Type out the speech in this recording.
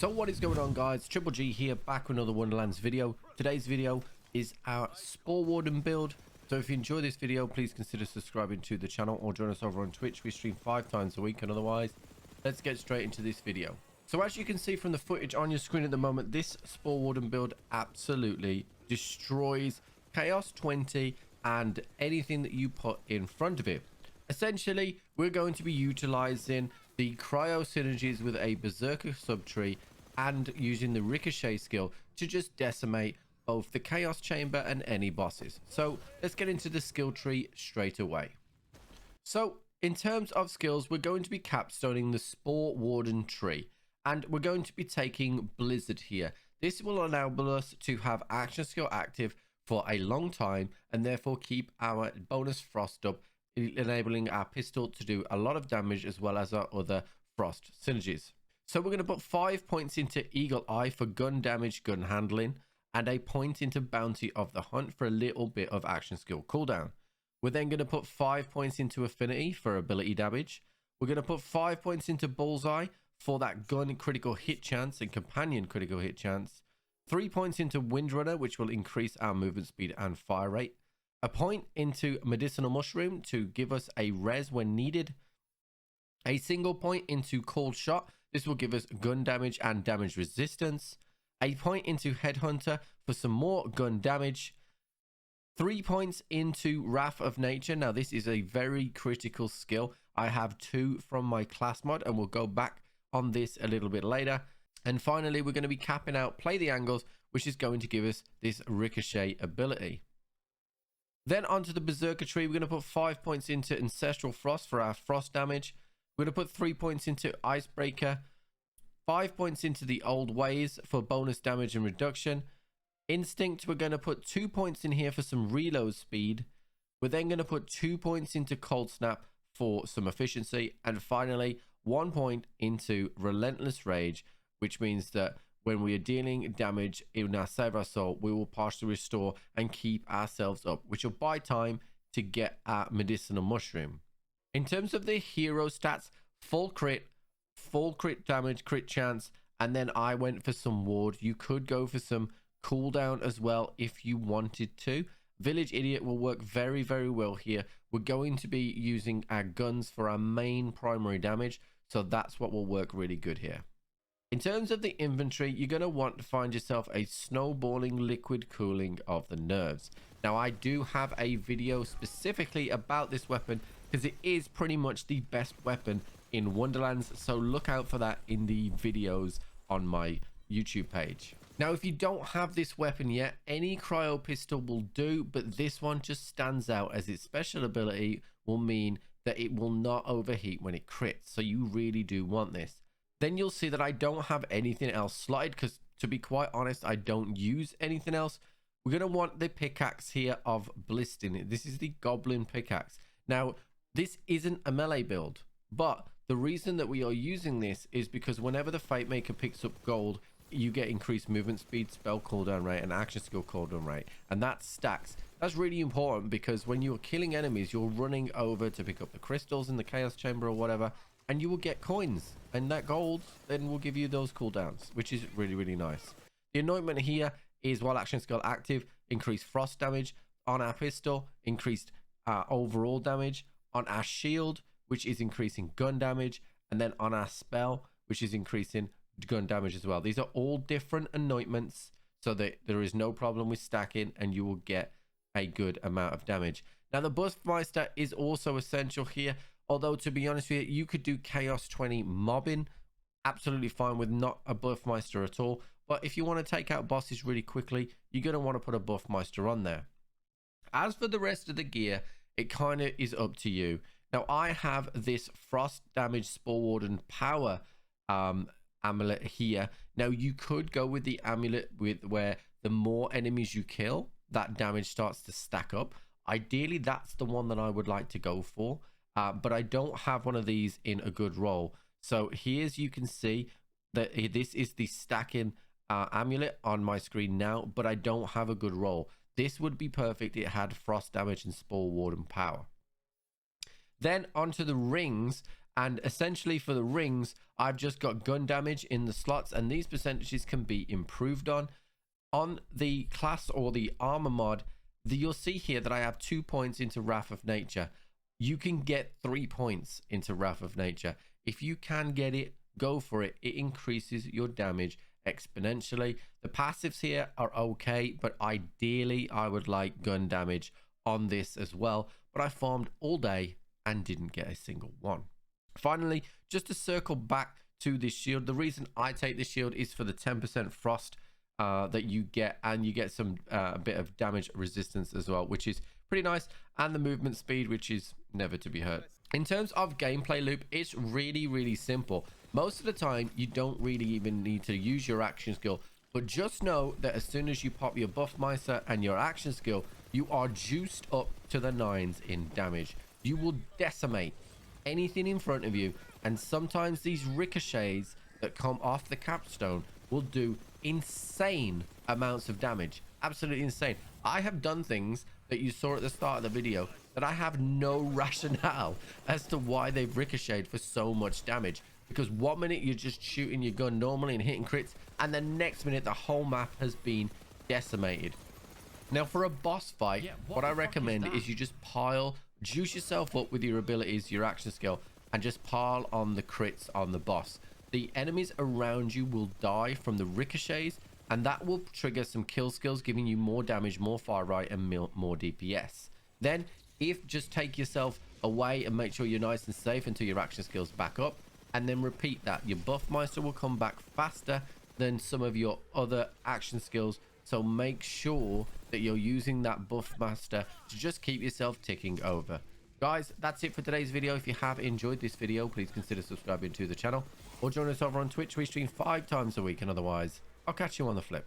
So what is going on, guys? Triple G here, back with another Wonderlands video. Today's video is our Sporewarden build. So if you enjoy this video, please consider subscribing to the channel or join us over on Twitch. We stream 5 times a week, and otherwise, let's get straight into this video. So as you can see from the footage on your screen at the moment, this Sporewarden build absolutely destroys Chaos 20 and anything that you put in front of it. Essentially, we're going to be utilizing the cryo synergies with a berserker subtree and using the ricochet skill to just decimate both the chaos chamber and any bosses. So let's get into the skill tree straight away. So in terms of skills, we're going to be capstoning the Sporewarden tree, and we're going to be taking Blizzard here. This will enable us to have action skill active for a long time and therefore keep our bonus frost up, enabling our pistol to do a lot of damage as well as our other frost synergies. So we're going to put 5 points into Eagle Eye for gun damage, gun handling, and a point into Bounty of the Hunt for a little bit of action skill cooldown. We're then going to put 5 points into Affinity for ability damage. We're going to put 5 points into Bullseye for that gun critical hit chance and companion critical hit chance. 3 points into Windrunner, which will increase our movement speed and fire rate. A point into Medicinal Mushroom to give us a res when needed. A single point into Cold Shot. This will give us gun damage and damage resistance. A point into Headhunter for some more gun damage. 3 points into Wrath of Nature. Now this is a very critical skill. I have 2 from my class mod and we'll go back on this a little bit later. And finally, we're going to be capping out Play the Angles, which is going to give us this ricochet ability. Then onto the Berserker tree, we're going to put 5 points into Ancestral Frost for our frost damage. We're going to put 3 points into Icebreaker, 5 points into the Old Ways for bonus damage and reduction. Instinct, we're going to put 2 points in here for some reload speed. We're then going to put 2 points into Cold Snap for some efficiency. And finally, 1 point into Relentless Rage, which means that when we are dealing damage in our Save Our Soul, we will partially restore and keep ourselves up, which will buy time to get our Medicinal Mushroom. In terms of the hero stats, full crit damage, crit chance, and then I went for some ward. You could go for some cooldown as well if you wanted to. Village Idiot will work very, very well here. We're going to be using our guns for our main primary damage, so that's what will work really good here. In terms of the inventory, you're going to want to find yourself a snowballing liquid cooling of the nerves. Now, I do have a video specifically about this weapon because it is pretty much the best weapon in Wonderlands. So look out for that in the videos on my YouTube page. Now, if you don't have this weapon yet, any cryo pistol will do, but this one just stands out as its special ability will mean that it will not overheat when it crits. So you really do want this. Then you'll see that I don't have anything else slotted because, to be quite honest, I don't use anything else. We're going to want the pickaxe here of Blisting. This is the Goblin pickaxe. Now, this isn't a melee build, but the reason that we are using this is because whenever the Fate Maker picks up gold, you get increased movement speed, spell cooldown rate, and action skill cooldown rate, and that stacks. That's really important because when you're killing enemies, you're running over to pick up the crystals in the Chaos Chamber or whatever, and you will get coins, and that gold then will give you those cooldowns, which is really, really nice. The anointment here is while action skill active, increased frost damage on our pistol, increased overall damage on our shield, which is increasing gun damage, and then on our spell, which is increasing gun damage as well. These are all different anointments so that there is no problem with stacking and you will get a good amount of damage. Now, the Buffmeister is also essential here. Although, to be honest with you, you could do Chaos 20 mobbing absolutely fine with not a Buffmeister at all. But if you want to take out bosses really quickly, you're going to want to put a Buffmeister on there. As for the rest of the gear, it kind of is up to you. Now, I have this Frost Damage Sporewarden Power amulet here. Now, you could go with the amulet where the more enemies you kill, that damage starts to stack up. Ideally, that's the one that I would like to go for. But I don't have one of these in a good role. So here's, you can see that this is the stacking amulet on my screen now, but I don't have a good role. This would be perfect. It had frost damage and Sporewarden power. Then onto the rings. And essentially for the rings, I've just got gun damage in the slots, and these percentages can be improved on the class or the armor mod. You'll see here that I have 2 points into Wrath of Nature. You can get 3 points into Wrath of Nature. If you can get it, go for it. It increases your damage exponentially. The passives here are okay, but ideally I would like gun damage on this as well. But I farmed all day and didn't get a single one. Finally, just to circle back to this shield, the reason I take this shield is for the 10% frost that you get, and you get some a bit of damage resistance as well, which is pretty nice, and the movement speed, which is never to be hurt. In terms of gameplay loop, it's really simple. Most of the time you don't really even need to use your action skill, but just know that as soon as you pop your Buffmeister and your action skill, you are juiced up to the 9s in damage. You will decimate anything in front of you, and sometimes these ricochets that come off the capstone will do insane amounts of damage. Absolutely insane. I have done things that you saw at the start of the video that I have no rationale as to why they've ricocheted for so much damage, because 1 minute you're just shooting your gun normally and hitting crits, and the next minute the whole map has been decimated. Now for a boss fight, what I recommend is you just juice yourself up with your abilities, your action skill, and just pile on the crits on the boss. The enemies around you will die from the ricochets, and that will trigger some kill skills, giving you more damage, more fire right, and more DPS. Then just take yourself away and make sure you're nice and safe until your action skills back up, and then repeat that. Your Buffmeister will come back faster than some of your other action skills, so make sure that you're using that Buffmeister to just keep yourself ticking over. Guys, that's it for today's video. If you have enjoyed this video, please consider subscribing to the channel, or join us over on Twitch. We stream 5 times a week, and otherwise I'll catch you on the flip.